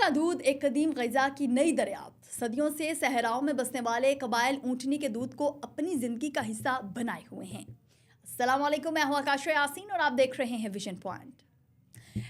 کا دودھ ایک قدیم غذا کی نئی دریافت صدیوں سے صحراؤں میں بسنے والے قبائل اونٹنی کے دودھ کو اپنی زندگی کا حصہ بنائے ہوئے ہیں۔ السلام علیکم، میں ہوں آکاشا یاسین اور آپ دیکھ رہے ہیں ویژن پوائنٹ۔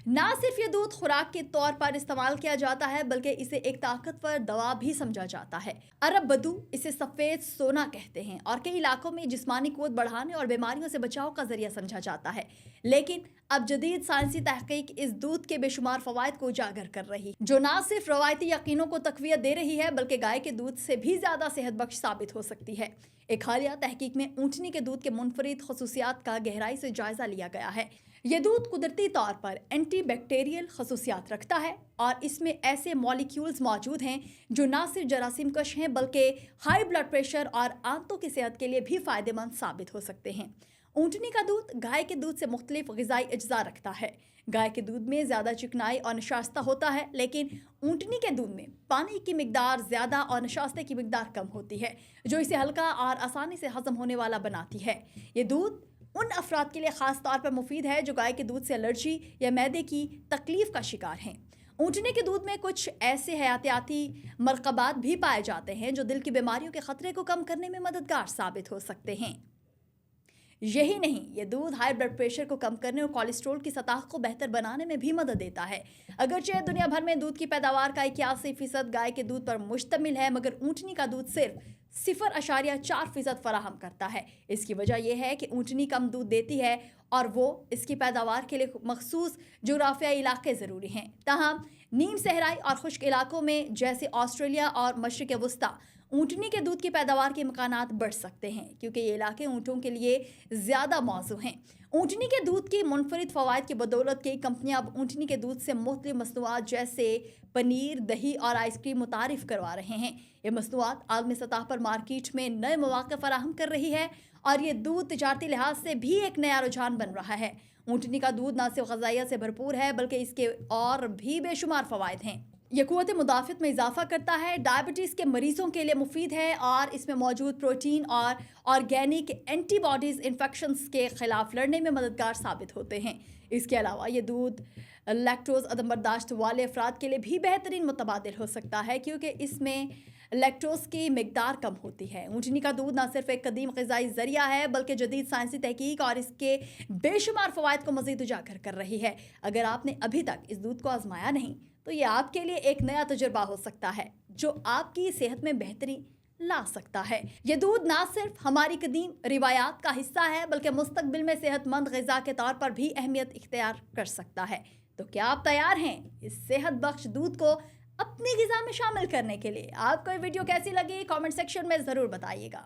نہ صرف یہ دودھ خوراک کے طور پر استعمال کیا جاتا ہے بلکہ اسے ایک طاقتور دوا بھی سمجھا جاتا ہے۔ عرب بدو اسے سفید سونا کہتے ہیں اور کئی علاقوں میں جسمانی قوت بڑھانے اور بیماریوں سے بچاؤ کا ذریعہ سمجھا جاتا ہے۔ لیکن اب جدید سائنسی تحقیق اس دودھ کے بے شمار فوائد کو اجاگر کر رہی ہے، جو نہ صرف روایتی یقینوں کو تقویت دے رہی ہے بلکہ گائے کے دودھ سے بھی زیادہ صحت بخش ثابت ہو سکتی ہے۔ ایک حالیہ تحقیق میں اونٹنی کے دودھ کے منفرد خصوصیات کا گہرائی سے جائزہ لیا گیا ہے۔ یہ دودھ قدرتی طور پر اینٹی بیکٹیریل خصوصیات رکھتا ہے اور اس میں ایسے مالیکیولز موجود ہیں جو نہ صرف جراثیم کش ہیں بلکہ ہائی بلڈ پریشر اور آنتوں کی صحت کے لیے بھی فائدہ مند ثابت ہو سکتے ہیں۔ اونٹنی کا دودھ گائے کے دودھ سے مختلف غذائی اجزاء رکھتا ہے۔ گائے کے دودھ میں زیادہ چکنائی اور نشاستہ ہوتا ہے، لیکن اونٹنی کے دودھ میں پانی کی مقدار زیادہ اور نشاستے کی مقدار کم ہوتی ہے، جو اسے ہلکا اور آسانی سے ہضم ہونے والا بناتی ہے۔ یہ دودھ ان افراد کے لیے خاص طور پر مفید ہے جو گائے کے دودھ سے الرجی یا معدے کی تکلیف کا شکار ہیں۔ اونٹنی کے دودھ میں کچھ ایسے حیاتیاتی مرکبات بھی پائے جاتے ہیں جو دل کی بیماریوں کے خطرے کو کم کرنے میں مددگار ثابت ہو سکتے ہیں۔ یہی نہیں، یہ دودھ ہائی بلڈ پریشر کو کم کرنے اور کولیسٹرول کی سطح کو بہتر بنانے میں بھی مدد دیتا ہے۔ اگرچہ دنیا بھر میں دودھ کی پیداوار کا 81% گائے کے دودھ پر مشتمل ہے، مگر اونٹنی کا دودھ صرف 0.4% فراہم کرتا ہے۔ اس کی وجہ یہ ہے کہ اونٹنی کم دودھ دیتی ہے اور وہ اس کی پیداوار کے لیے مخصوص جغرافیائی علاقے ضروری ہیں۔ تاہم نیم صحرائی اور خشک علاقوں میں جیسے آسٹریلیا اور مشرق وسطیٰ اونٹنی کے دودھ کی پیداوار کے امکانات بڑھ سکتے ہیں، کیونکہ یہ علاقے اونٹوں کے لیے زیادہ موزوں ہیں۔ اونٹنی کے دودھ کی منفرد فوائد کی بدولت کئی کمپنیاں اب اونٹنی کے دودھ سے مختلف مصنوعات جیسے پنیر، دہی اور آئس کریم متعارف کروا رہے ہیں۔ یہ مصنوعات عالمی سطح پر مارکیٹ میں نئے مواقع فراہم کر رہی ہے اور یہ دودھ تجارتی لحاظ سے بھی ایک نیا رجحان بن رہا ہے۔ اونٹنی کا دودھ نہ صرف غذائیت سے بھرپور ہے بلکہ اس کے اور بھی بے شمار فوائد ہیں۔ یہ قوت مدافعت میں اضافہ کرتا ہے، ڈائبٹیز کے مریضوں کے لیے مفید ہے اور اس میں موجود پروٹین اور آرگینک اینٹی باڈیز انفیکشنز کے خلاف لڑنے میں مددگار ثابت ہوتے ہیں۔ اس کے علاوہ یہ دودھ لیکٹوز عدم برداشت والے افراد کے لیے بھی بہترین متبادل ہو سکتا ہے، کیونکہ اس میں لیکٹوز کی مقدار کم ہوتی ہے۔ اونٹنی کا دودھ نہ صرف ایک قدیم غذائی ذریعہ ہے بلکہ جدید سائنسی تحقیق اور اس کے بے شمار فوائد کو مزید اجاگر کر رہی ہے۔ اگر آپ نے ابھی تک اس دودھ کو آزمایا نہیں تو یہ آپ کے لیے ایک نیا تجربہ ہو سکتا ہے جو آپ کی صحت میں بہتری لا سکتا ہے۔ یہ دودھ نہ صرف ہماری قدیم روایات کا حصہ ہے بلکہ مستقبل میں صحت مند غذا کے طور پر بھی اہمیت اختیار کر سکتا ہے۔ تو کیا آپ تیار ہیں اس صحت بخش دودھ کو اپنی غذا میں شامل کرنے کے لیے؟ آپ کو یہ ویڈیو کیسی لگی؟ کامنٹ سیکشن میں ضرور بتائیے گا۔